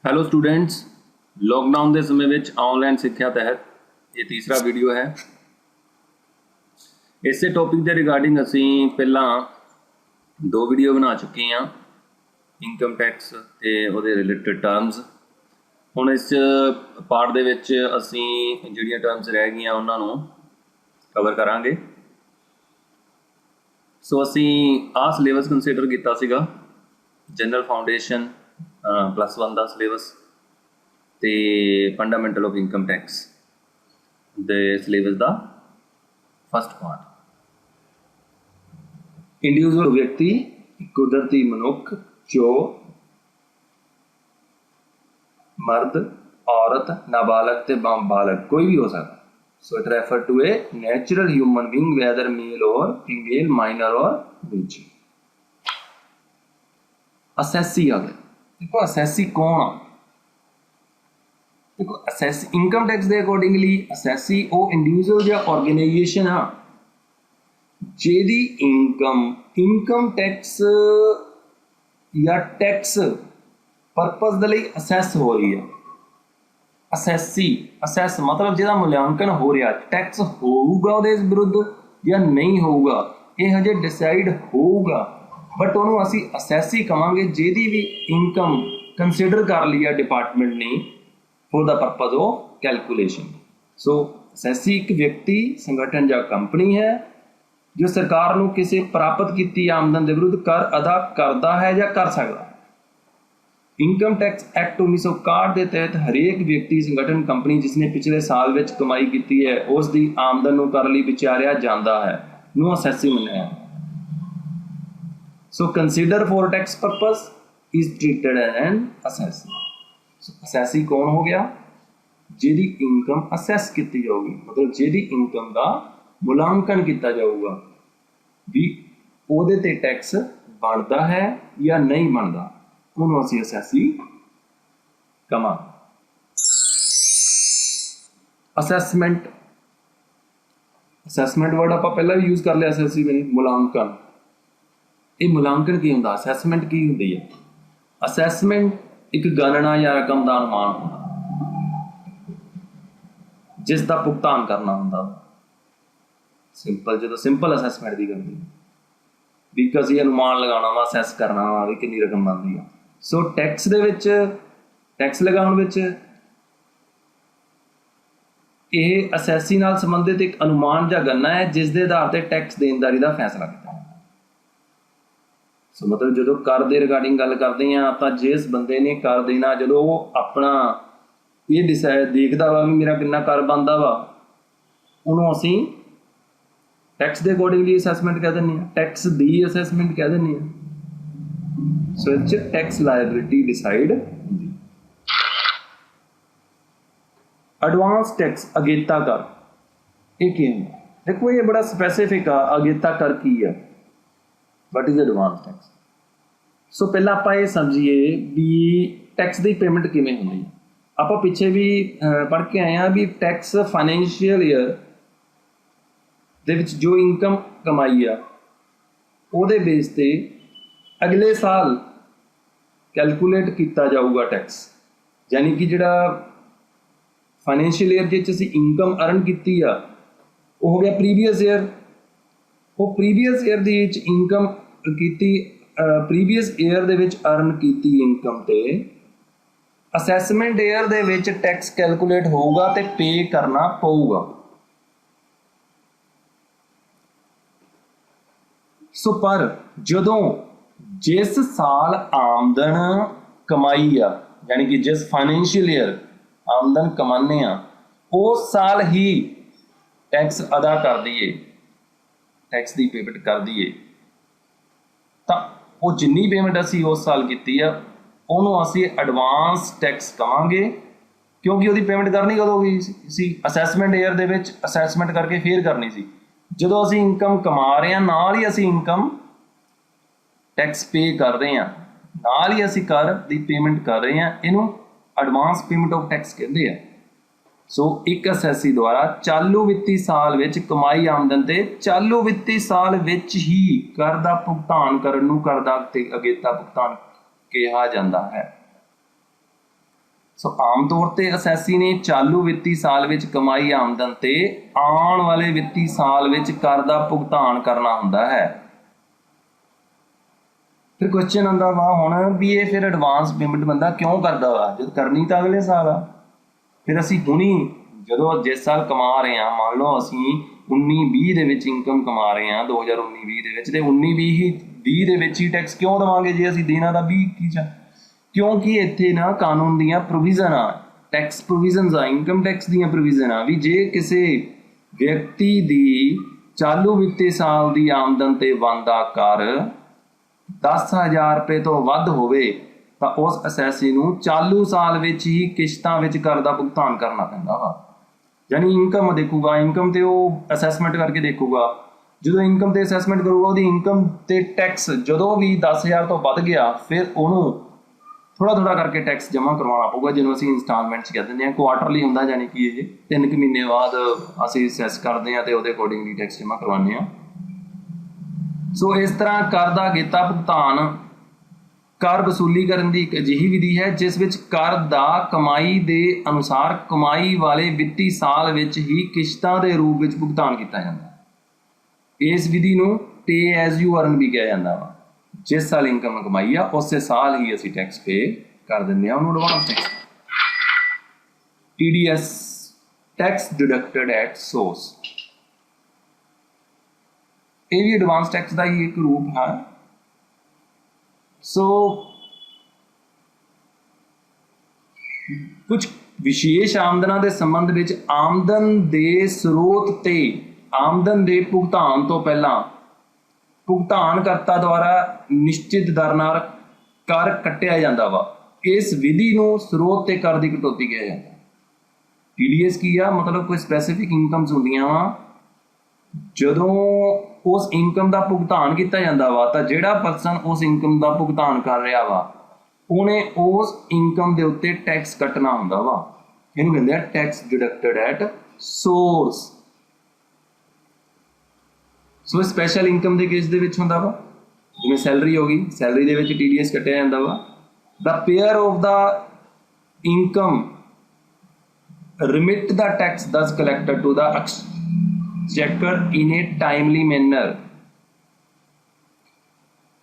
Hello students, lockdown ਦੇ ਸਮੇਂ ਵਿੱਚ ਆਨਲਾਈਨ ਸਿੱਖਿਆ ਤਹਿਤ ਇਹ ਤੀਸਰਾ ਵੀਡੀਓ ਹੈ। ਇਸੇ ਟੌਪਿਕ ਦੇ ਰਿਗਾਰਡਿੰਗ ਅਸੀਂ ਪਹਿਲਾਂ ਦੋ ਵੀਡੀਓ ਬਣਾ ਚੁੱਕੇ ਹਾਂ, ਇਨਕਮ ਟੈਕਸ ਤੇ ਉਹਦੇ ਰਿਲੇਟਡ ਟਰਮਸ। ਹੁਣ ਇਸ ਪਾਰਟ ਦੇ ਵਿੱਚ ਅਸੀਂ ਜਿਹੜੀਆਂ ਟਰਮਸ ਰਹਿ ਗਈਆਂ ਉਹਨਾਂ ਨੂੰ ਕਵਰ ਕਰਾਂਗੇ। ਸੋ ਅਸੀਂ ਆਹ ਸਿਲੇਬਸ ਕੰਸੀਡਰ ਕੀਤਾ ਸੀਗਾ, ਜਨਰਲ ਫਾਊਂਡੇਸ਼ਨ +1 ਦਾ ਸਿਲੇਬਸ ਤੇ ਫੰਡਾਮੈਂਟਲ ਆਫ ਇਨਕਮ ਟੈਕਸ ਦੇ ਸਿਲੇਬਸ ਦਾ ਫਸਟ ਪਾਰਟ। ਇੰਡੀਵਿਜੂਅਲ ਵਿਅਕਤੀ, ਕੁਦਰਤੀ ਮਨੁੱਖ ਜੋ मर्द, औरत, नाबालग ते बालग कोई भी हो सकता। So it refer to a natural human being whether male और फीमेल, माइनर और मेजर। असैसी आ गया। देखो असैसी कौन आ? देखो असैसी इनकम टैक्स के अकॉर्डिंगली असैसी वो इंडिविजुअल या ऑर्गेनाइजेशन आ जेदी इनकम टैक्स या टैक्स परपज़ दे लई असैस हो रही है। असैसी असैस मतलब जिहदा मूल्यांकन हो रहा, टैक्स होऊगा उहदे विरुद्ध या नहीं होऊगा ये हजे डिसाइड होऊगा, बट उहनूं असीं असैसी कहांगे जिहदी भी इनकम कंसीडर कर ली है डिपार्टमेंट ने for the purpose of calculation. So assessee एक व्यक्ति, संगठन या कंपनी है जो सरकार नूं किसी प्राप्त की आमदन के विरुद्ध कर अदा करता है या कर सकता है। इनकम टैक्स एक्ट 1961 के तहत हरेक व्यक्ति, संगठन, कंपनी जिसने पिछले साल में कमाई की है उसकी आमदन को कर लिए विचारिया जाता है, नूं असैसी मन्निया। So consider for tax purpose is treated as an assessee. Assessee कौन हो गया? जिहदी इनकम असैस की जाऊगी, मतलब जिहदी इनकम का मूल्यांकन किया जाऊगा भी उहदे ते टैक्स बनता है या नहीं बनता, ਉਹਨੂੰ ਅਸੀਂ ਅਸੈਸੀ ਕਹਾਂਗੇ। ਅਸੈਸਮੈਂਟ ਵਰਡ ਆਪਾਂ ਪਹਿਲਾਂ ਵੀ ਯੂਜ਼ ਕਰ ਲਿਆ। ਅਸੈਸੀ ਮੀਨਿੰਗ ਮੁਲਾਂਕਣ। ਇਹ ਮੁਲਾਂਕਣ ਕੀ ਹੁੰਦਾ? ਅਸੈਸਮੈਂਟ ਕੀ ਹੁੰਦੀ ਹੈ? ਅਸੈਸਮੈਂਟ ਇੱਕ ਗਣਨਾ ਜਾਂ ਰਕਮ ਦਾ ਅਨੁਮਾਨ ਹੁੰਦਾ ਜਿਸ ਦਾ ਭੁਗਤਾਨ ਕਰਨਾ ਹੁੰਦਾ। ਸਿੰਪਲ, ਜਦੋਂ ਸਿੰਪਲ ਅਸੈਸਮੈਂਟ ਦੀ ਗੱਲ ਹੁੰਦੀ ਵੀ ਅਸੀਂ ਅਨੁਮਾਨ ਲਗਾਉਣਾ ਵਾ, ਅਸੈਸ ਕਰਨਾ ਵਾ ਵੀ ਕਿੰਨੀ ਰਕਮ ਬਣਦੀ ਆ। ਸੋ ਟੈਕਸ ਦੇ ਵਿੱਚ, ਟੈਕਸ ਲਗਾਉਣ ਵਿੱਚ ਇਹ ਅਸੈਸੀ ਨਾਲ ਸੰਬੰਧਿਤ ਇੱਕ ਅਨੁਮਾਨ ਜਾਂ ਗਣਨਾ ਹੈ ਜਿਸ ਦੇ ਆਧਾਰ ਤੇ ਟੈਕਸ ਦੇਣਦਾਰੀ ਦਾ ਫੈਸਲਾ ਕੀਤਾ ਜਾਂਦਾ। ਸੋ ਮਤਲਬ ਜਦੋਂ ਕਰ ਦੇ ਰਿਗਾਰਡਿੰਗ ਗੱਲ ਕਰਦੇ ਹਾਂ ਤਾਂ ਜਿਸ ਬੰਦੇ ਨੇ ਕਰ ਦੇਣਾ, ਜਦੋਂ ਉਹ ਆਪਣਾ ਇਹ ਡਿਸਾਈਡ ਦੇਖਦਾ ਵਾ ਵੀ ਮੇਰਾ ਕਿੰਨਾ ਕਰ ਬਣਦਾ ਵਾ, ਉਹਨੂੰ ਅਸੀਂ टैक्स के अकॉर्डिंगली असैसमेंट कह दें, टैक्स दी असैसमेंट कह दें। सो इस tax liability decide. Advance tax अगेता कर, ये क्या है? देखो ये बड़ा स्पैसिफिक आ, अगेता कर की है, वट इज एडवांस टैक्स। सो पहला आप ये समझिए भी टैक्स की पेमेंट किवें होंदी है। आप पिछे भी पढ़ के आए हैं भी टैक्स फाइनैंशियल ईयर ਦੇ ਵਿੱਚ ਜੋ ਇਨਕਮ ਕਮਾਈ ਆ ਉਹਦੇ ਬੇਸ ਤੇ ਅਗਲੇ ਸਾਲ ਕੈਲਕੂਲੇਟ ਕੀਤਾ ਜਾਊਗਾ ਟੈਕਸ। ਯਾਨੀ ਕਿ ਜਿਹੜਾ ਫਾਈਨੈਂਸ਼ੀਅਲ ਈਅਰ ਵਿੱਚ ਅਸੀਂ ਇਨਕਮ ਅਰਨ ਕੀਤੀ ਆ ਉਹ ਹੋ ਗਿਆ ਪ੍ਰੀਵੀਅਸ ਈਅਰ। ਉਹ ਪ੍ਰੀਵੀਅਸ ਈਅਰ ਦੇ ਵਿੱਚ ਇਨਕਮ ਕੀਤੀ, ਪ੍ਰੀਵੀਅਸ ਈਅਰ ਦੇ ਵਿੱਚ ਅਰਨ ਕੀਤੀ ਇਨਕਮ ਤੇ ਅਸੈਸਮੈਂਟ ਈਅਰ ਦੇ ਵਿੱਚ ਟੈਕਸ ਕੈਲਕੂਲੇਟ ਹੋਊਗਾ ਤੇ ਪੇ ਕਰਨਾ ਪਊਗਾ। सो पर जदों जिस साल आमदन कमाई आ, यानी कि जिस फाइनैंशियल ईयर आमदन कमाने उस साल ही टैक्स अदा कर दिए, टैक्स की पेमेंट कर दिए, तो वो जिन्नी पेमेंट असी उस साल की उन्होंने असी एडवांस टैक्स कहांगे, क्योंकि वो पेमेंट करनी कदों गई सी? असैसमेंट ईयर दे विच असैसमेंट करके फिर करनी सी। ਜਦੋਂ ਅਸੀਂ ਇਨਕਮ ਕਮਾ ਰਹੇ ਹਾਂ ਨਾਲ ਹੀ ਅਸੀਂ ਇਨਕਮ ਟੈਕਸ ਪੇ ਕਰ ਰਹੇ ਹਾਂ, ਨਾਲ ਹੀ ਅਸੀਂ ਕਰ ਦੀ ਪੇਮੈਂਟ ਕਰ ਰਹੇ ਹਾਂ, ਇਹਨੂੰ ਐਡਵਾਂਸ ਪੇਮੈਂਟ ਆਫ ਟੈਕਸ ਕਹਿੰਦੇ ਆ। ਸੋ ਇੱਕ ਅਸੈਸੀ ਦੁਆਰਾ ਚਾਲੂ ਵਿੱਤੀ ਸਾਲ ਵਿੱਚ ਕਮਾਈ ਆਮਦਨ ਤੇ ਚਾਲੂ ਵਿੱਤੀ ਸਾਲ ਵਿੱਚ ਹੀ ਕਰ ਦਾ ਭੁਗਤਾਨ ਕਰਨ ਨੂੰ ਕਰ ਦਾ ਅਗੇਤਾ ਭੁਗਤਾਨ ਕਿਹਾ ਜਾਂਦਾ ਹੈ। ਸੋ ਆਮ ਤੌਰ ਤੇ ਅਸੈਸੀ ਨੇ ਚਾਲੂ ਵਿੱਤੀ ਸਾਲ ਵਿੱਚ ਕਮਾਈ ਆਮਦਨ ਤੇ ਆਉਣ ਵਾਲੇ ਵਿੱਤੀ ਸਾਲ ਵਿੱਚ ਕਰ ਦਾ ਭੁਗਤਾਨ ਕਰਨਾ ਹੁੰਦਾ ਹੈ। ਫਿਰ ਕੁਐਸਚਨ ਆਉਂਦਾ ਵਾ ਹੁਣ ਵੀ ਇਹ ਫਿਰ ਐਡਵਾਂਸ ਪੇਮੈਂਟ ਬੰਦਾ ਕਿਉਂ ਕਰਦਾ ਵਾ, ਜਦ ਕਰਨੀ ਤਾਂ ਅਗਲੇ ਸਾਲ ਆ। ਫਿਰ ਅਸੀਂ ਹੁਣੀ ਜਦੋਂ ਜਿਸ ਸਾਲ ਕਮਾ ਰਹੇ ਹਾਂ, ਮੰਨ ਲਓ ਅਸੀਂ 19-20 ਦੇ ਵਿੱਚ ਇਨਕਮ ਕਮਾ ਰਹੇ ਹਾਂ 2019-20 ਦੇ ਵਿੱਚ, ਤੇ 19-20 ਦੇ ਵਿੱਚ ਹੀ ਟੈਕਸ ਕਿਉਂ ਦੇਵਾਂਗੇ ਜੇ ਅਸੀਂ ਦੇਣਾ ਤਾਂ 20-21 ਚ? ਕਿਉਂਕਿ ਇੱਥੇ ਨਾ ਕਾਨੂੰਨ ਦੀਆਂ ਪ੍ਰੋਵੀਜ਼ਨ ਆ, ਟੈਕਸ ਪ੍ਰੋਵੀਜ਼ਨਸ ਆ, ਇਨਕਮ ਟੈਕਸ ਦੀਆਂ ਪ੍ਰੋਵੀਜ਼ਨ ਆ ਵੀ ਜੇ ਕਿਸੇ ਵਿਅਕਤੀ ਦੀ ਚਾਲੂ ਵਿੱਤੀ ਸਾਲ ਦੀ ਆਮਦਨ ਤੇ ਬਣਦਾ ਕਰ 10,000 ਰੁਪਏ ਤੋਂ ਵੱਧ ਹੋਵੇ ਤਾਂ ਉਸ ਅਸੈਸੀ ਨੂੰ ਚਾਲੂ ਸਾਲ ਵਿੱਚ ਹੀ ਕਿਸ਼ਤਾਂ ਵਿੱਚ ਕਰ ਦਾ ਭੁਗਤਾਨ ਕਰਨਾ ਪੈਂਦਾ ਵਾ। ਯਾਨੀ ਇਨਕਮ ਦੇਖੂਗਾ, ਇਨਕਮ ਤੇ ਉਹ ਅਸੈਸਮੈਂਟ ਕਰਕੇ ਦੇਖੂਗਾ, ਜਦੋਂ ਇਨਕਮ ਤੇ ਅਸੈਸਮੈਂਟ ਕਰੂਗਾ ਉਹਦੀ ਇਨਕਮ ਤੇ ਟੈਕਸ ਜਦੋਂ ਵੀ 10,000 ਤੋਂ ਵੱਧ ਗਿਆ ਫਿਰ ਉਹਨੂੰ ਥੋੜਾ ਥੋੜਾ ਕਰਕੇ ਟੈਕਸ ਜਮ੍ਹਾਂ ਕਰਵਾਉਣਾ ਪਊਗਾ, ਜਿਹਨੂੰ ਅਸੀਂ ਇੰਸਟਾਲਮੈਂਟ 'ਚ ਕਹਿ ਦਿੰਦੇ ਹਾਂ। ਕੁਆਟਰਲੀ ਹੁੰਦਾ, ਯਾਨੀ ਕਿ ਇਹ 3 ਕੁ ਮਹੀਨੇ ਬਾਅਦ ਅਸੀਂ ਅਸੈਸ ਕਰਦੇ ਹਾਂ ਤੇ ਉਹਦੇ ਅਕੋਰਡਿੰਗਲੀ ਟੈਕਸ ਜਮ੍ਹਾਂ ਕਰਵਾਉਂਦੇ ਹਾਂ। ਸੋ ਇਸ ਤਰ੍ਹਾਂ ਕਰ ਦਾ ਅਗੇਤਾ ਭੁਗਤਾਨ ਕਰ ਵਸੂਲੀ ਕਰਨ ਦੀ ਇੱਕ ਅਜਿਹੀ ਵਿਧੀ ਹੈ ਜਿਸ ਵਿੱਚ ਕਰ ਦਾ ਕਮਾਈ ਦੇ ਅਨੁਸਾਰ ਕਮਾਈ ਵਾਲੇ ਵਿੱਤੀ ਸਾਲ ਵਿੱਚ ਹੀ ਕਿਸ਼ਤਾਂ ਦੇ ਰੂਪ ਵਿੱਚ ਭੁਗਤਾਨ ਕੀਤਾ ਜਾਂਦਾ। ਇਸ ਵਿਧੀ ਨੂੰ ਪੇ ਐਜ਼ ਯੂ ਅਰਨ ਵੀ ਕਿਹਾ ਜਾਂਦਾ ਵਾ। ਜਿਸ ਸਾਲ ਇਨਕਮ ਕਮਾਈ ਆ ਉਸੇ ਸਾਲ ਹੀ ਅਸੀਂ ਟੈਕਸ ਪੇ ਕਰ ਦਿੰਦੇ ਹਾਂ, ਉਹਨੂੰ advance tax. TDS tax deducted at source, ਇਹ ਵੀ ਐਡਵਾਂਸ ਟੈਕਸ ਦਾ ਹੀ ਇੱਕ ਰੂਪ ਹੈ। ਸੋ ਕੁਝ ਵਿਸ਼ੇਸ਼ ਆਮਦਨਾਂ ਦੇ ਸੰਬੰਧ ਵਿੱਚ ਆਮਦਨ ਦੇ ਸਰੋਤ ਤੇ ਆਮਦਨ ਦੇ ਭੁਗਤਾਨ ਤੋਂ ਪਹਿਲਾਂ ਭੁਗਤਾਨਕਰਤਾ ਦੁਆਰਾ ਨਿਸ਼ਚਿਤ ਦਰ ਨਾਲ ਕਰ ਕੱਟਿਆ ਜਾਂਦਾ ਵਾ। ਇਸ ਵਿਧੀ ਨੂੰ ਸਰੋਤ ਤੇ ਕਰ ਦੀ ਕਟੌਤੀ ਕਿਹਾ ਜਾਂਦਾ। TDS ਕੀ ਆ, ਮਤਲਬ ਕੋਈ ਸਪੈਸੀਫਿਕ ਇਨਕਮਸ ਹੁੰਦੀਆਂ ਵਾ, ਜਦੋਂ ਉਸ ਇਨਕਮ ਦਾ ਭੁਗਤਾਨ ਕੀਤਾ ਜਾਂਦਾ ਵਾ ਤਾਂ ਜਿਹੜਾ ਪਰਸਨ ਉਸ ਇਨਕਮ ਦਾ ਭੁਗਤਾਨ ਕਰ ਰਿਹਾ ਵਾ ਉਹਨੇ ਉਸ ਇਨਕਮ ਦੇ ਉੱਤੇ ਟੈਕਸ ਕੱਟਣਾ ਹੁੰਦਾ ਵਾ। ਇਹਨੂੰ ਕਹਿੰਦੇ ਆ tax deducted at source. So special income ਦੇ ਕੇਸ ਦੇ ਵਿੱਚ ਹੁੰਦਾ ਵਾ, ਜਿਵੇਂ ਸੈਲਰੀ ਹੋ ਗਈ, ਸੈਲਰੀ ਦੇ ਵਿੱਚ TDS ਕੱਟਿਆ ਜਾਂਦਾ ਵਾ। The payer of the income remit the tax thus collected to the exchequer in a timely manner।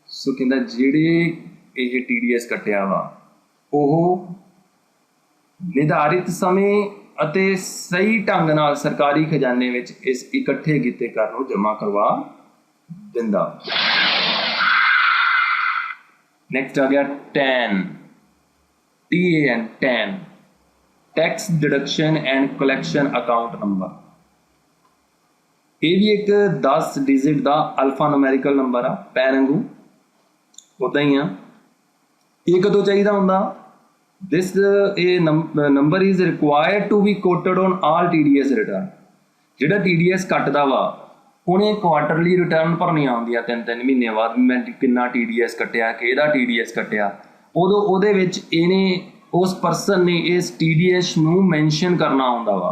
ਸੋ ਕਹਿੰਦਾ ਜਿਹੜੇ ਇਹ TDS ਕੱਟਿਆ ਵਾ ਉਹ ਨਿਰਧਾਰਿਤ ਸਮੇਂ ਅਤੇ ਸਹੀ ਢੰਗ ਨਾਲ ਸਰਕਾਰੀ ਖਜ਼ਾਨੇ ਵਿੱਚ ਇਸ ਇਕੱਠੇ ਕੀਤੇ ਕਰ ਨੂੰ ਜਮ੍ਹਾਂ ਕਰਵਾ ਦਿੰਦਾ। ਨੈਕਸਟ ਆ ਗਿਆ TAN, TAN tax deduction and collection account number. ਇਹ ਵੀ ਇੱਕ 10 ਡਿਜਿਟ ਦਾ ਅਲਫਾ ਨੂਮੈਰੀਕਲ ਨੰਬਰ ਆ, ਪੈਨ ਵਾਂਗੂ ਉਦਾਂ ਹੀ ਆ। ਇਹ ਕਦੋਂ ਚਾਹੀਦਾ ਹੁੰਦਾ? ਦਿਸ ਇਹ number is required to be quoted on all TDS return. ਜਿਹੜਾ TDS ਕੱਟਦਾ ਵਾ ਉਹਨੇ ਕੁਆਟਰਲੀ ਰਿਟਰਨ ਭਰਨੀਆਂ ਆਉਂਦੀਆਂ 3-3 ਮਹੀਨੇ ਬਾਅਦ, ਮੈਂ ਕਿੰਨਾ TDS ਕੱਟਿਆ, ਕਿਹਦਾ TDS ਕੱਟਿਆ। ਉਦੋਂ ਉਹਦੇ ਵਿੱਚ ਇਹਨੇ ਉਸ ਪਰਸਨ ਨੇ ਇਸ TDS ਨੂੰ ਮੈਂਸ਼ਨ ਕਰਨਾ ਹੁੰਦਾ ਵਾ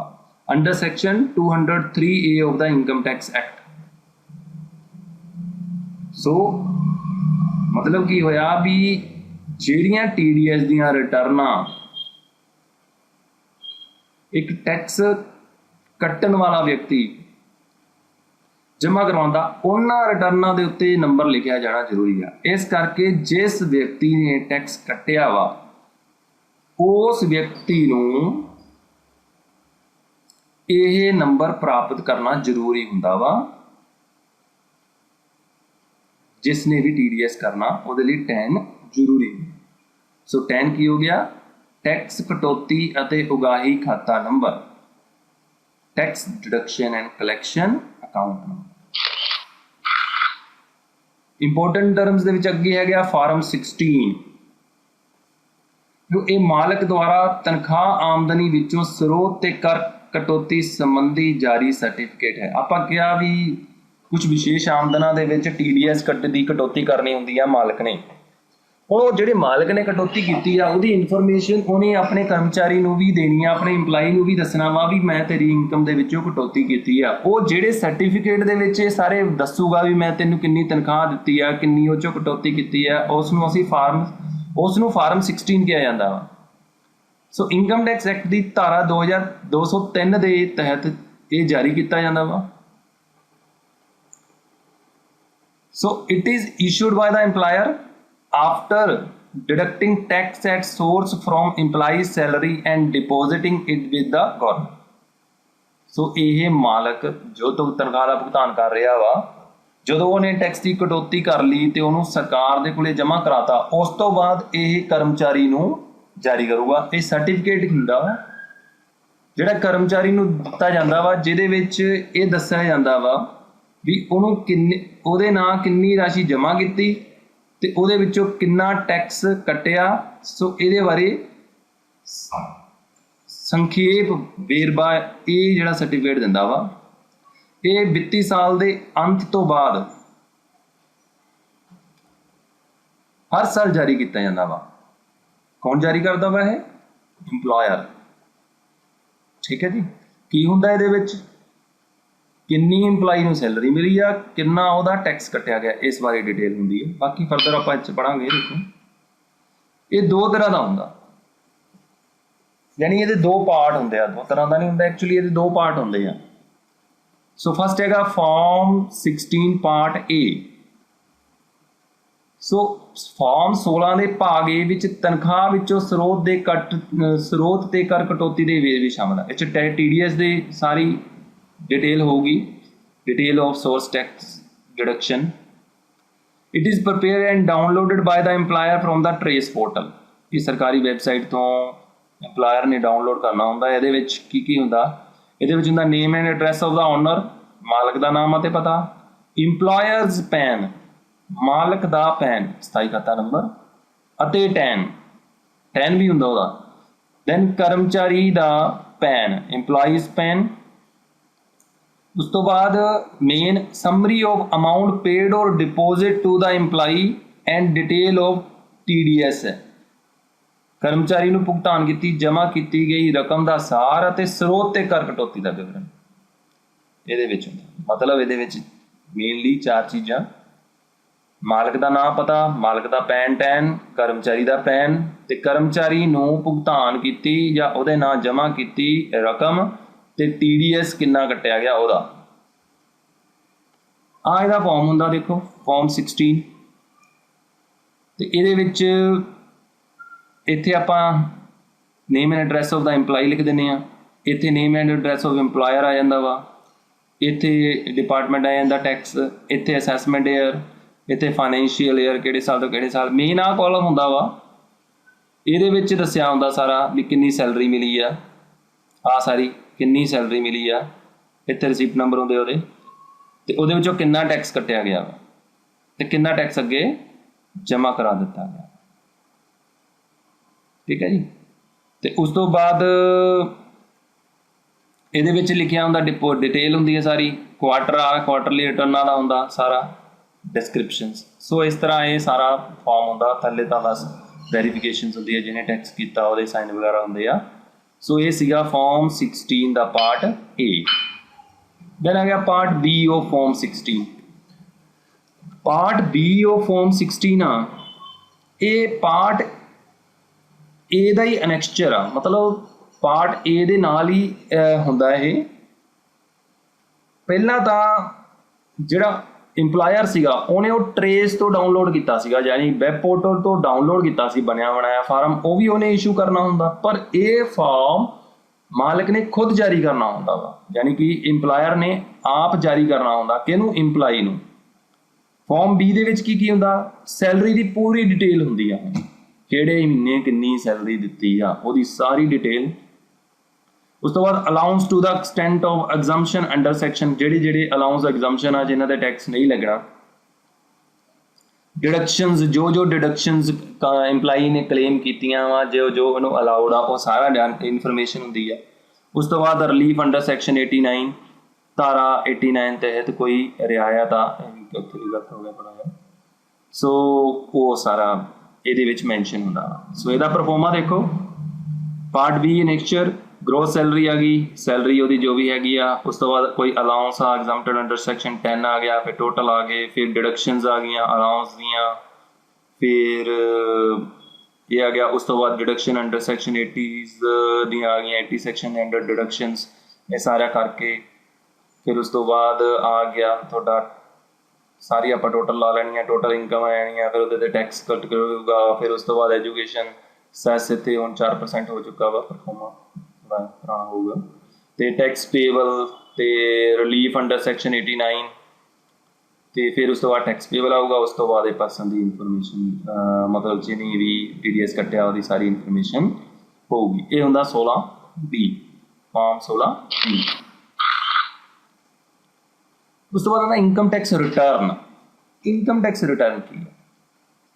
under section 203A of the income tax act. So ਮਤਲਬ ਕੀ ਹੋਇਆ ਵੀ ਜਿਹੜੀਆਂ TDS ਦੀਆਂ ਰਿਟਰਨਾਂ ਇੱਕ ਟੈਕਸ ਕੱਟਣ ਵਾਲਾ ਵਿਅਕਤੀ ਜਮ੍ਹਾਂ ਕਰਵਾਉਂਦਾ, ਉਹਨਾਂ ਰਿਟਰਨਾਂ ਦੇ ਉੱਤੇ ਨੰਬਰ ਲਿਖਿਆ ਜਾਣਾ ਜ਼ਰੂਰੀ ਆ। ਇਸ ਕਰਕੇ ਜਿਸ ਵਿਅਕਤੀ ਨੇ ਟੈਕਸ ਕੱਟਿਆ ਵਾ ਉਸ ਵਿਅਕਤੀ ਨੂੰ ਇਹ ਨੰਬਰ ਪ੍ਰਾਪਤ ਕਰਨਾ ਜ਼ਰੂਰੀ ਹੁੰਦਾ ਵਾ। ਜਿਸ ਨੇ ਵੀ TDS ਕਰਨਾ ਉਹਦੇ ਲਈ TAN ਜ਼ਰੂਰੀ ਹੈ। ਸੋ TAN ਕੀ ਹੋ ਗਿਆ? ਟੈਕਸ ਕਟੌਤੀ ਅਤੇ ਉਗਾਹੀ ਖਾਤਾ number, tax deduction and collection account number. Important terms ਦੇ ਵਿੱਚ ਅੱਗੇ ਹੈਗਾ ਫਾਰਮ 16 ਜੋ ਇਹ ਮਾਲਕ ਦੁਆਰਾ ਤਨਖਾਹ ਆਮਦਨੀ ਵਿੱਚੋਂ ਸਰੋਤ ਤੇ ਕਰ ਕਟੌਤੀ ਸੰਬੰਧੀ ਜਾਰੀ ਸਰਟੀਫਿਕੇਟ ਹੈ। ਆਪਾਂ ਕਿਹਾ ਵੀ ਕੁਝ ਵਿਸ਼ੇਸ਼ ਆਮਦਨਾਂ ਦੇ ਵਿੱਚ TDS ਦੀ ਕਟੌਤੀ ਕਰਨੀ ਹੁੰਦੀ ਆ ਮਾਲਕ ਨੇ। ਹੁਣ ਉਹ ਜਿਹੜੇ ਮਾਲਕ ਨੇ ਕਟੌਤੀ ਕੀਤੀ ਆ ਉਹਦੀ ਇਨਫੋਰਮੇਸ਼ਨ ਉਹਨੇ ਆਪਣੇ ਕਰਮਚਾਰੀ ਨੂੰ ਵੀ ਦੇਣੀ ਆ, ਆਪਣੇ EMPLOYE ਨੂੰ ਵੀ ਦੱਸਣਾ ਵਾ ਵੀ ਮੈਂ ਤੇਰੀ ਇਨਕਮ ਦੇ ਵਿੱਚੋਂ ਕਟੌਤੀ ਕੀਤੀ ਆ। ਉਹ ਜਿਹੜੇ ਸਰਟੀਫਿਕੇਟ ਦੇ ਵਿੱਚ ਇਹ ਸਾਰੇ ਦੱਸੂਗਾ ਵੀ ਮੈਂ ਤੈਨੂੰ ਕਿੰਨੀ ਤਨਖਾਹ ਦਿੱਤੀ ਆ, ਕਿੰਨੀ ਉਹ ਚੋਂ ਕਟੌਤੀ ਕੀਤੀ ਆ, ਉਸ ਨੂੰ ਫਾਰਮ 16 ਕਿਹਾ ਜਾਂਦਾ ਵਾ। ਸੋ ਇਨਕਮ ਟੈਕਸ ਐਕਟ ਦੀ ਧਾਰਾ 2203 ਦੇ ਤਹਿਤ ਇਹ ਜਾਰੀ ਕੀਤਾ ਜਾਂਦਾ ਵਾ। So it is issued by the employer after deducting tax at source from employee's salary and depositing it with the government. So ਇਹ ਮਾਲਕ ਜੋ ਤਨਖਾਹ ਦਾ ਭੁਗਤਾਨ ਕਰ ਰਿਹਾ ਵਾ, ਜਦੋਂ ਉਹਨੇ ਟੈਕਸ ਦੀ ਕਟੌਤੀ ਕਰ ਲਈ ਤੇ ਉਹਨੂੰ ਸਰਕਾਰ ਦੇ ਕੋਲੇ ਜਮ੍ਹਾਂ ਕਰਾਤਾ, ਉਸ ਤੋਂ ਬਾਅਦ ਇਹ ਕਰਮਚਾਰੀ ਨੂੰ ਜਾਰੀ ਕਰੂਗਾ। ਇਹ ਸਰਟੀਫਿਕੇਟ ਹੁੰਦਾ ਵਾ ਜਿਹੜਾ ਕਰਮਚਾਰੀ ਨੂੰ ਦਿੱਤਾ ਜਾਂਦਾ ਵਾ, ਜਿਹਦੇ ਵਿੱਚ ਇਹ ਦੱਸਿਆ ਜਾਂਦਾ ਵਾ ਵੀ ਉਹਨੂੰ ਉਹਦੇ ਨਾਂ ਕਿੰਨੀ ਰਾਸ਼ੀ ਜਮ੍ਹਾਂ ਕੀਤੀ ਤੇ ਉਹਦੇ ਵਿੱਚੋਂ ਕਿੰਨਾ ਟੈਕਸ ਕੱਟਿਆ। ਸੋ ਇਹਦੇ ਬਾਰੇ ਸੰਖੇਪ ਵੇਰਵਾ ਇਹ ਜਿਹੜਾ ਸਰਟੀਫਿਕੇਟ ਦਿੰਦਾ ਵਾ। ਇਹ ਵਿੱਤੀ ਸਾਲ ਦੇ ਅੰਤ ਤੋਂ ਬਾਅਦ ਹਰ ਸਾਲ ਜਾਰੀ ਕੀਤਾ ਜਾਂਦਾ ਵਾ। ਕੌਣ ਜਾਰੀ ਕਰਦਾ ਵਾ? ਇਹ ਇੰਪਲੋਇਰ। ਠੀਕ ਹੈ ਜੀ। ਕੀ ਹੁੰਦਾ ਇਹਦੇ ਵਿੱਚ? ਕਿੰਨੀ ਇੰਪਲਾਈ ਨੂੰ ਸੈਲਰੀ ਮਿਲੀ ਆ, ਕਿੰਨਾ ਉਹਦਾ ਟੈਕਸ ਕੱਟਿਆ ਗਿਆ, ਇਸ ਬਾਰੇ ਡਿਟੇਲ ਹੁੰਦੀ ਹੈ। ਬਾਕੀ ਫਰਦਰ ਆਪਾਂ ਇਹ 'ਚ ਪੜਾਂਗੇ। ਦੇਖੋ ਇਹ ਦੋ ਤਰ੍ਹਾਂ ਦਾ ਹੁੰਦਾ, ਯਾਨੀ ਇਹਦੇ ਦੋ ਪਾਰਟ ਹੁੰਦੇ ਆ। ਦੋ ਤਰ੍ਹਾਂ ਦਾ ਨਹੀਂ ਹੁੰਦਾ ਐਕਚੁਅਲੀ, ਇਹਦੇ ਦੋ ਪਾਰਟ ਹੁੰਦੇ ਆ। ਸੋ ਫਸਟ ਹੈਗਾ ਫਾਰਮ 16 ਪਾਰਟ ਏ। ਸੋ ਫਾਰਮ 16 ਦੇ ਭਾਗ ਏ ਵਿੱਚ ਤਨਖਾਹ ਵਿੱਚੋਂ ਸਰੋਤ ਤੇ ਕਰ ਕਟੌਤੀ ਦੇ ਵੇਰਵੇ ਸ਼ਾਮਲ ਹੈ। ਇਹ 'ਚ TDS ਦੇ ਸਾਰੀ डिटेल होगी, detail of source tax deduction. It is prepared and downloaded by the employer from the trace portal. ये सरकारी वेबसाइट तो employer ने डाउनलोड करना होंदा। ਇਹਦੇ ਵਿੱਚ ਕੀ ਹੁੰਦਾ? ਇਹਦੇ ਵਿੱਚ ਹੁੰਦਾ name and address of the owner, ਮਾਲਕ ਦਾ ਨਾਮ ਅਤੇ ਪਤਾ, employer's PAN, ਮਾਲਕ ਦਾ PAN ਸਥਾਈ ਖਾਤਾ ਨੰਬਰ, ਅਤੇ TAN ਵੀ ਹੁੰਦਾ ਉਹਦਾ। then ਕਰਮਚਾਰੀ ਦਾ PAN, employee's PAN। ਉਸ ਤੋਂ ਬਾਅਦ main summary of amount paid or deposit to the EMPLOYEE and detail of TDS ਹੈ। ਕਰਮਚਾਰੀ ਨੂੰ ਭੁਗਤਾਨ ਕੀਤੀ ਜਮ੍ਹਾਂ ਕੀਤੀ ਗਈ ਰਕਮ ਦਾ ਸਾਰ ਅਤੇ ਸਰੋਤ ਤੇ ਕਰ ਕਟੌਤੀ ਦਾ ਵਿਵਰਣ ਇਹਦੇ ਵਿੱਚ ਹੁੰਦਾ। ਮਤਲਬ ਇਹਦੇ ਵਿੱਚ ਮੇਨਲੀ ਚਾਰ ਚੀਜ਼ਾਂ: ਮਾਲਕ ਦਾ ਨਾਮ ਪਤਾ, ਮਾਲਕ ਦਾ PAN, ਕਰਮਚਾਰੀ ਦਾ PAN ਤੇ ਕਰਮਚਾਰੀ ਨੂੰ ਭੁਗਤਾਨ ਕੀਤੀ ਜਾਂ ਉਹਦੇ ਨਾਂ ਜਮ੍ਹਾਂ ਕੀਤੀ ਰਕਮ ਤੇ TDS ਕਿੰਨਾ ਕੱਟਿਆ ਗਿਆ ਉਹਦਾ। ਆ ਇਹਦਾ ਫਾਰਮ ਹੁੰਦਾ, ਦੇਖੋ ਫਾਰਮ 16। ਤੇ ਇਹਦੇ ਵਿੱਚ ਇੱਥੇ ਆਪਾਂ name and address of the EMPLOYEE ਲਿਖ ਦਿੰਦੇ ਆ। ਇੱਥੇ name and address of EMPLOYER ਆ ਜਾਂਦਾ ਵਾ। ਇੱਥੇ ਡਿਪਾਰਟਮੈਂਟ ਆ ਜਾਂਦਾ ਟੈਕਸ। ਇੱਥੇ ਅਸੈਸਮੈਂਟ ਈਅਰ, ਇੱਥੇ ਫਾਈਨੈਂਸ਼ੀਅਲ ਈਅਰ ਕਿਹੜੇ ਸਾਲ ਤੋਂ ਕਿਹੜੇ ਸਾਲ। ਮੇਨ ਆ ਕਾਲਮ ਹੁੰਦਾ ਵਾ, ਇਹਦੇ ਵਿੱਚ ਦੱਸਿਆ ਹੁੰਦਾ ਸਾਰਾ ਵੀ ਕਿੰਨੀ ਸੈਲਰੀ ਮਿਲੀ ਆ, ਆ ਸਾਰੀ ਕਿੰਨੀ ਸੈਲਰੀ ਮਿਲੀ ਆ। ਇੱਥੇ ਰਿਸੀਪਟ ਨੰਬਰ ਹੁੰਦੇ ਉਹਦੇ, ਤੇ ਉਹਦੇ ਵਿੱਚੋਂ ਕਿੰਨਾ ਟੈਕਸ ਕੱਟਿਆ ਗਿਆ ਵਾ ਤੇ ਕਿੰਨਾ ਟੈਕਸ ਅੱਗੇ ਜਮ੍ਹਾਂ ਕਰਾ ਦਿੱਤਾ ਗਿਆ। ਠੀਕ ਹੈ ਜੀ। ਤੇ ਉਸ ਤੋਂ ਬਾਅਦ ਇਹਦੇ ਵਿੱਚ ਲਿਖਿਆ ਹੁੰਦਾ ਡਿਟੇਲ ਹੁੰਦੀ ਹੈ ਸਾਰੀ। ਕੁਆਟਰਲੀ ਰਿਟਰਨਾਂ ਦਾ ਹੁੰਦਾ ਸਾਰਾ ਡਿਸਕ੍ਰਿਪਸ਼ਨਸ। ਸੋ ਇਸ ਤਰ੍ਹਾਂ ਇਹ ਸਾਰਾ ਫਾਰਮ ਹੁੰਦਾ। ਥੱਲੇ ਤਾਂ ਬਸ ਵੈਰੀਫਿਕੇਸ਼ਨਸ ਹੁੰਦੀ ਹੈ, ਜਿਹਨੇ ਟੈਕਸ ਕੀਤਾ ਉਹਦੇ ਸਾਈਨ ਵਗੈਰਾ ਹੁੰਦੇ ਆ। ਸੋ ਇਹ ਸੀਗਾ ਫਾਰਮ 16 ਦਾ ਪਾਰਟ A। ਦੈਨ ਆ ਗਿਆ part B of form 16। Part B of form 16 ਆ, ਇਹ ਪਾਰਟ A ਦਾ ਹੀ ਅਨੈਕਸਚਰ ਆ। ਮਤਲਬ ਪਾਰਟ A ਦੇ ਨਾਲ ਹੀ ਹੁੰਦਾ ਇਹ। ਪਹਿਲਾਂ ਤਾਂ ਜਿਹੜਾ ਇੰਪਲਾਇਰ ਸੀਗਾ ਉਹਨੇ ਉਹ ਟਰੇਸ ਤੋਂ ਡਾਊਨਲੋਡ ਕੀਤਾ ਸੀਗਾ, ਯਾਨੀ ਵੈਬ ਪੋਰਟਲ ਤੋਂ ਡਾਊਨਲੋਡ ਕੀਤਾ ਸੀ ਬਣਿਆ ਬਣਾਇਆ ਫਾਰਮ, ਉਹ ਵੀ ਉਹਨੇ ਇਸ਼ੂ ਕਰਨਾ ਹੁੰਦਾ। ਪਰ ਇਹ ਫਾਰਮ ਮਾਲਕ ਨੇ ਖੁਦ ਜਾਰੀ ਕਰਨਾ ਹੁੰਦਾ ਵਾ, ਯਾਨੀ ਕਿ ਇੰਪਲਾਇਰ ਨੇ ਆਪ ਜਾਰੀ ਕਰਨਾ ਹੁੰਦਾ। ਕਿਹਨੂੰ? EMPLOYEE ਨੂੰ। ਫਾਰਮ B ਦੇ ਵਿੱਚ ਕੀ ਹੁੰਦਾ? ਸੈਲਰੀ ਦੀ ਪੂਰੀ ਡਿਟੇਲ ਹੁੰਦੀ ਆ, ਕਿਹੜੇ ਮਹੀਨੇ ਕਿੰਨੀ ਸੈਲਰੀ ਦਿੱਤੀ ਆ ਉਹਦੀ ਸਾਰੀ ਡਿਟੇਲ। ਉਸ ਤੋਂ ਬਾਅਦ allowance to the extent of exemption under section, ਜਿਹੜੇ ਅਲਾਊਂਸ ਐਗਜ਼ੰਪਸ਼ਨ ਆ ਜਿਨ੍ਹਾਂ ਦੇ ਟੈਕਸ ਨਹੀਂ ਲੱਗਣਾ। ਡਿਡਕਸ਼ਨਸ, ਜੋ ਡਿਡਕਸ਼ਨਸ EMPLOYEE ਨੇ ਕਲੇਮ ਕੀਤੀਆਂ ਵਾ, ਜੋ ਉਹਨੂੰ ਅਲਾਉਡ ਆ, ਉਹ ਸਾਰਾ ਇਨਫੋਰਮੇਸ਼ਨ ਹੁੰਦੀ ਆ। ਉਸ ਤੋਂ ਬਾਅਦ ਰਿਲੀਫ ਅੰਡਰ ਸੈਕਸ਼ਨ 89, ਧਾਰਾ 89 ਤਹਿਤ ਕੋਈ ਰਿਆਇਤ ਆ, ਉੱਥੇ ਵੀ ਗਲਤ ਹੋ ਗਿਆ ਥੋੜ੍ਹਾ ਜਿਹਾ। ਸੋ ਉਹ ਸਾਰਾ ਇਹਦੇ ਵਿੱਚ ਮੈਂਸ਼ਨ ਹੁੰਦਾ। ਸੋ ਇਹਦਾ ਪਰਫੋਰਮਾ ਦੇਖੋ। ਪਾਰਟ B ਨੈਕਸਚਰ, ग्रोस सैलरी आ गई, सैलरी ਉਹਦੀ जो भी हैगी आ। उस तो बाद कोई अलाउंस आ एग्जाम्प्टेड अंडर सैक्शन 10 आ गया, फिर टोटल आ गए, फिर डिडक्शंस आ गई अलाउंस दियाँ, फिर ये आ गया। उस तो बाद डिडक्शन अंडर सैक्शन 80s दी आ गई, 80 सैक्शन के अंडर डिडक्शनस, ये सारा करके फिर उस तो बाद आ गया थोड़ा सारी आप टोटल ला लैनी, टोटल इनकम आ जानी है, फिर वो टैक्स कट करूगा, फिर उस तो बाद एजुकेशन सैस इतने हम 4% हो चुका वा, परफॉर्मा थोड़ा पुराना होगा, तो टैक्स पेबल तो रिलीफ अंडर सैक्शन 89, तो फिर उस तो बाद टैक्स पेबल आऊगा। उस तो बाद पर्सन की इनफॉर्मेशन मतलब जिन्नी भी TDS कट्टिया वो सारी इनफॉर्मेशन होगी। ये होंगे 16B, फॉर्म 16B। उस तो बाद income tax return. Income tax return की है?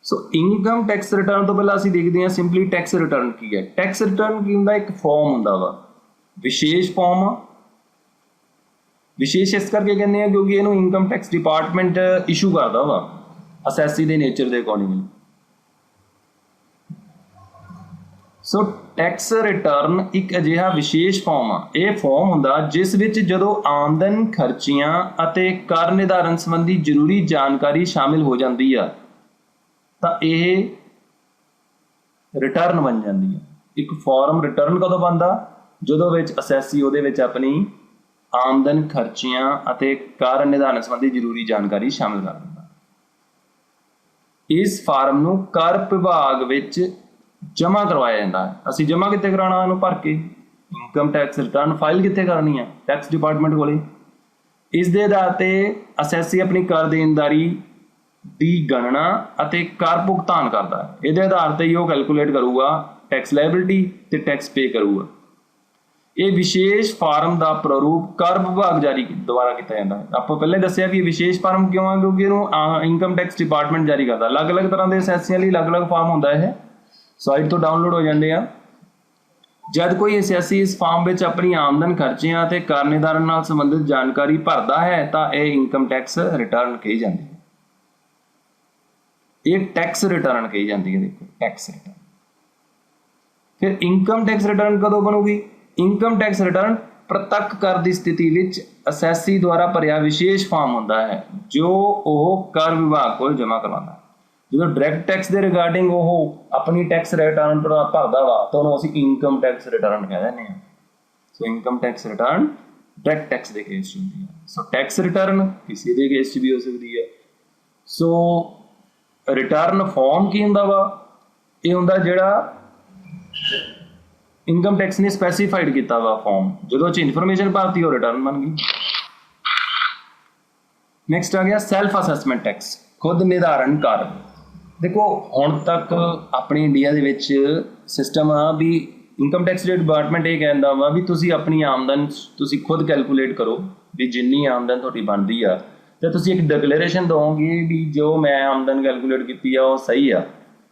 सो इनकम टैक्स रिटर्न तो पहला असं देखते हैं सिंपली टैक्स रिटर्न की है। टैक्स रिटर्न की होंगे, एक फॉर्म होंगे वा, विशेष फॉर्म। विशेष इस करके कहते हैं क्योंकि इनू इनकम टैक्स डिपार्टमेंट इशू करता वा असैसी के नेचर के अकॉर्डिंगली। सो टैक्स रिटर्न एक अजिहा विशेष फॉर्म आ। यह फॉर्म होंदा जिस विच जदों आमदन खर्चियां अते कर निर्धारण संबंधी जरूरी जानकारी शामिल हो जाती है तो यह रिटर्न बन जाती है। एक फॉर्म रिटर्न कदों बनता? जदों विच असैसी उहदे विच अपनी आमदन खर्चियां अते कर निर्धारण संबंधी जरूरी जानकारी शामिल कर दिंदा। इस फार्म नूं कर विभाग विच जमा करवाया जाता है। असीं जमा कित्थे कराना इहनूं भर के? इनकम टैक्स रिटर्न फाइल कित्थे करनी है? टैक्स डिपार्टमेंट कोले। इस दे आधार ते असैसी अपनी कर देनदारी दी गणना अते कर भुगतान करता है। इहदे आधार ते ही वो कैलकुलेट करूगा टैक्स लायबिलिटी ते टैक्स पे करूगा। ये विशेष फार्म का प्रारूप कर विभाग जारी द्वारा किया जाता है। आप पहले दसिया भी विशेष फार्म क्यों है? क्योंकि इन्होंने इनकम टैक्स डिपार्टमेंट जारी करता। अलग अलग तरह के असैसियां लिए अलग अलग फार्म होता है, साइट तो डाउनलोड हो जाते हैं। जब कोई असैसी इस फार्म में अपनी आमदन खर्चियां ते कर निर्धारण नाल संबंधित जानकारी भरता है तो यह इनकम टैक्स रिटर्न कही जाती है। ये टैक्स रिटर्न कही जाती है। देखो टैक्स रिटर्न। फिर इनकम टैक्स रिटर्न कदों बनूगी? इनकम टैक्स रिटर्न प्रत्यक्ष कर की स्थिति विच असैसी द्वारा भरिया विशेष फॉर्म होता है जो वह कर विभाग को जमा करवाता है। जो डायरैक्ट टैक्स के रिगार्डिंग वो अपनी टैक्स रिटर्न भरता वा तो उन्होंने असीं इनकम टैक्स रिटर्न कह दें। So income tax return direct tax के केस होती है। सो टैक्स रिटर्न किसी के केस भी हो सकती है। सो रिटर्न फॉर्म की होंदा वा? ये होंदा जिहड़ा इनकम टैक्स ने स्पैसीफाइड किया वा फॉर्म, जो इनफॉर्मेशन भरती हो रिटर्न बन गई। नैक्सट आ गया सैल्फ असैसमेंट टैक्स, खुद निर्धारण कर। देखो हुण तक अपने इंडिया के सिस्टम आ भी इनकम टैक्स डिपार्टमेंट ये कहता वा भी तुसी अपनी आमदन तुसी खुद कैलकुलेट करो भी जिन्नी आमदन तुहाडी बनदी आ ते तुसी एक डिक्लेरेशन दोगे भी जो मैं आमदन कैलकुलेट की वो सही आ।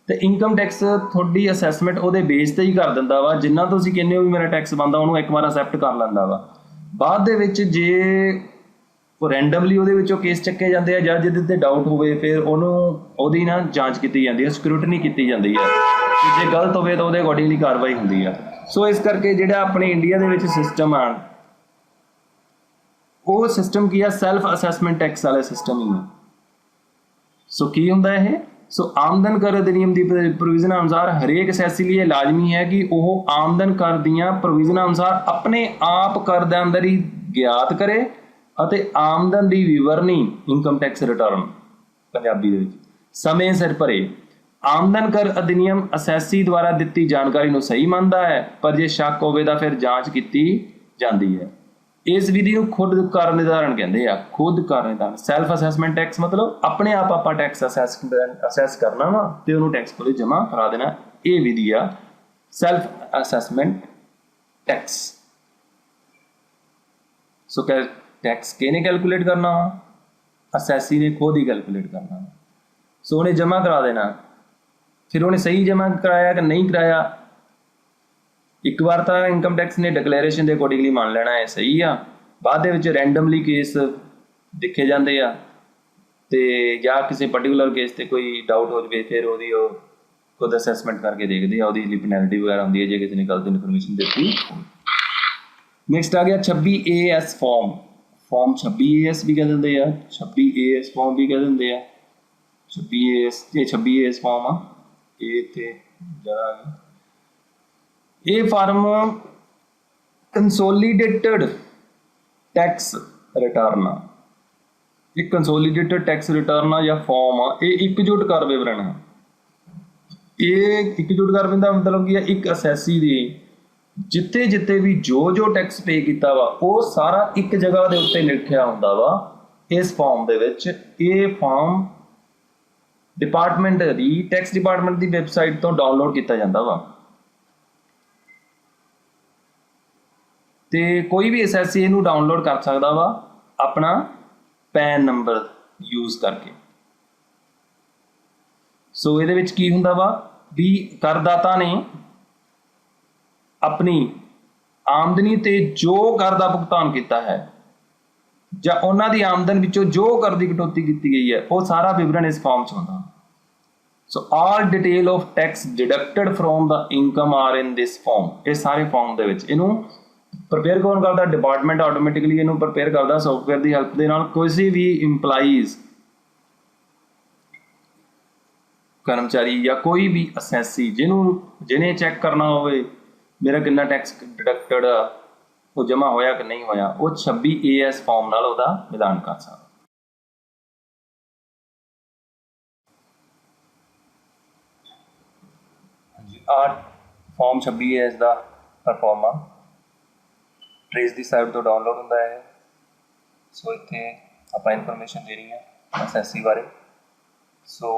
तो इनकम टैक्स थोड़ी असैसमेंट वो बेस ते ही कर दिंदा वा। जिन्ना तुसीं कहने हो भी मेरा टैक्स बनता उन्होंने एक बार असैप्ट कर लैंदा वा। बाद दे विच जे रैंडमली वो केस चक्के जाते हैं जज जिहदे ते डाउट होवे फिर उन्होंने ना जांच की जाती है, स्क्रूटनी की जाती है। जे गलत होवे तो उहदे अकॉर्डिंगली कार्रवाई होंदी है। सो इस करके जिहड़ा अपने इंडिया दे विच सिस्टम आ वो सिस्टम की है सैल्फ असैसमेंट टैक्स वाले सिस्टम ही है। सो की हुंदा है? सो आमदन कर अधिनियम की प्रोविजन अनुसार हरेक असैसी लिए लाजमी है कि वह आमदन कर दियां प्रोविजन अनुसार अपने आप कर दामदरी ज्ञात करे अते आमदन की विवरणी इनकम टैक्स रिटर्न पंजाबी दे विच समय सिर भरे। आमदन कर अधिनियम असैसी द्वारा दी जानकारी को सही मानता है, पर जे शक होवे तां फिर जांच की जाती है। इस विधि को खुद कर निर्धारण कहते हैं। खुद कर निर्धारण सैल्फ असैसमेंट टैक्स मतलब अपने आप आप टैक्स असैस करना वा तो उन्होंने टैक्स को जमा करा देना। ये विधि आ self assessment tax. So tax किहने कैलकुलेट करना वा? असैसी ने खुद ही कैलकुलेट करना वा। सो उन्हें जमा करा देना, फिर उन्हें सही जमा कराया कि नहीं कराया। एक बार तो इनकम टैक्स ने डिक्लेरेशन के अकॉर्डिंगली मान लेना है सही आ, बाद रैंडमली केस दिखे जाते हैं तो या किसी पर्टिकुलर केस से कोई डाउट हो जाए फिर वो खुद असैसमेंट करके देखते हैं, वो पेनल्टी वगैरह होती है जो किसी ने गलत इन्फॉर्मेशन दी। नैक्सट आ गया 26AS फॉर्म। फॉर्म 26AS भी कह देंगे यार, 26AS फॉर्म भी कह देंगे। 26AS फॉर्म आ ये ज़्यादा आ गई। ये फार्म कंसोलीडेटेड टैक्स रिटर्न आ, एक कंसोलीडेटेड टैक्स रिटर्न आ या फॉर्म आ, ये एकजुट कर विवरण है। ये एकजुट कर विवरण का मतलब की है, एक असैसी दी जिथे जिथे भी जो टैक्स पे किया वा वो सारा एक जगह के उत्ते लिखिया हुंदा वा इस फॉर्म दे विच। ये form department the tax department की वैबसाइट तो डाउनलोड किया जाता वा, ते कोई भी असैसी इनू डाउनलोड कर सकता वा अपना पैन नंबर यूज करके। सो ये की हुंदा वा भी करदाता ने अपनी आमदनी ते जो कर का भुगतान किया है ਜਾਂ ਉਹਨਾਂ ਦੀ ਆਮਦਨ ਵਿੱਚੋਂ ਜੋ ਕਰ ਦੀ ਕਟੌਤੀ ਕੀਤੀ ਗਈ ਹੈ ਉਹ ਸਾਰਾ ਵਿਵਰਣ ਇਸ ਫਾਰਮ 'ਚ ਹੁੰਦਾ। So all detail of tax deducted from the income are in this form. ਇਹ ਸਾਰੇ ਫਾਰਮ ਦੇ ਵਿੱਚ ਇਹਨੂੰ ਪ੍ਰਪੇਅਰ ਕੌਣ ਕਰਦਾ? ਡਿਪਾਰਟਮੈਂਟ ਆਟੋਮੈਟਿਕਲੀ ਇਹਨੂੰ ਪ੍ਰਪੇਅਰ ਕਰਦਾ ਸੌਫਟਵੇਅਰ ਦੀ ਹੈਲਪ ਦੇ ਨਾਲ। ਕਿਸੇ ਵੀ ਇੰਪਲਾਈਜ਼ ਕਰਮਚਾਰੀ ਜਾਂ ਕੋਈ ਵੀ ਅਸੈਸੀ ਜਿਹਨੇ ਚੈੱਕ ਕਰਨਾ ਹੋਵੇ ਮੇਰਾ ਕਿੰਨਾ ਟੈਕਸ ਡਿਡਕਟਡ वो जमा होया कि नहीं होया, वो 26 AS फॉर्म नाल ओदा मिलान कर सकदा। आ फॉर्म 26 AS दा परफॉर्मा ट्रेस दी साइट तो डाउनलोड होंदा है। सो इत्थे आपां इनफॉर्मेशन देनी है असैसी बारे। सो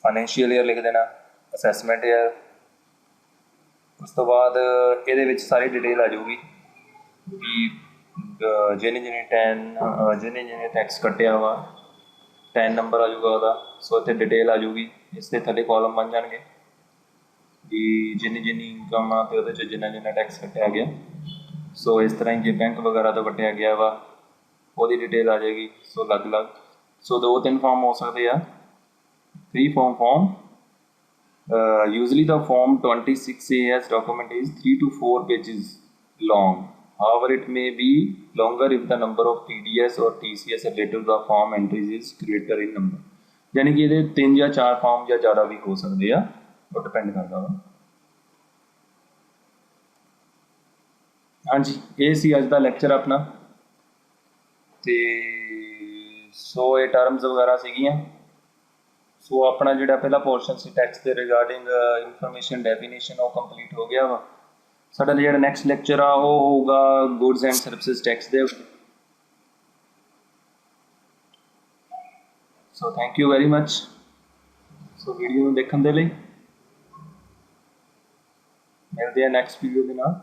फाइनैंशियल ईयर लिख देना, असैसमेंट ईयर, उस तो बाद ये सारी डिटेल आ जाऊगी कि जिन्हें टैक्स कटिया वा टैन नंबर आ जाऊगा वह। सो इतने डिटेल आ जाऊगी, इसके थले कॉलम बन जाएंगे कि जिन्नी इनकम आ तो जिन्ना जिन्ना टैक्स कटिया गया। सो इस तरह ही जो बैंक वगैरह तो कटिया गया वा वो डिटेल आ जाएगी। सो अलग अलग सो 2-3 फॉर्म हो सकते हैं, 3 form. Usually the form 26 AS document is 3 to 4 pages long. However, it may be longer if the number of TDS or TCS related to the form entries is greater in number. यानी कि ये 3 या 4 form या ज़्यादा भी हो सकते हैं, वो डिपेंड करता है। हाँ जी, ये सी अज का लैक्चर अपना ते सो ये टर्म्स वगैरह सीगियां। सो अपना जो पहला पोर्शन से टैक्स के रिगार्डिंग इंफॉर्मेशन डेफिनेशन वो कंप्लीट हो गया वा। साडा जो नैक्सट लैक्चर आ वो होगा goods and services tax they. So thank you very much. So video देखने के लिए मिलते हैं नैक्सट वीडियो के नाल।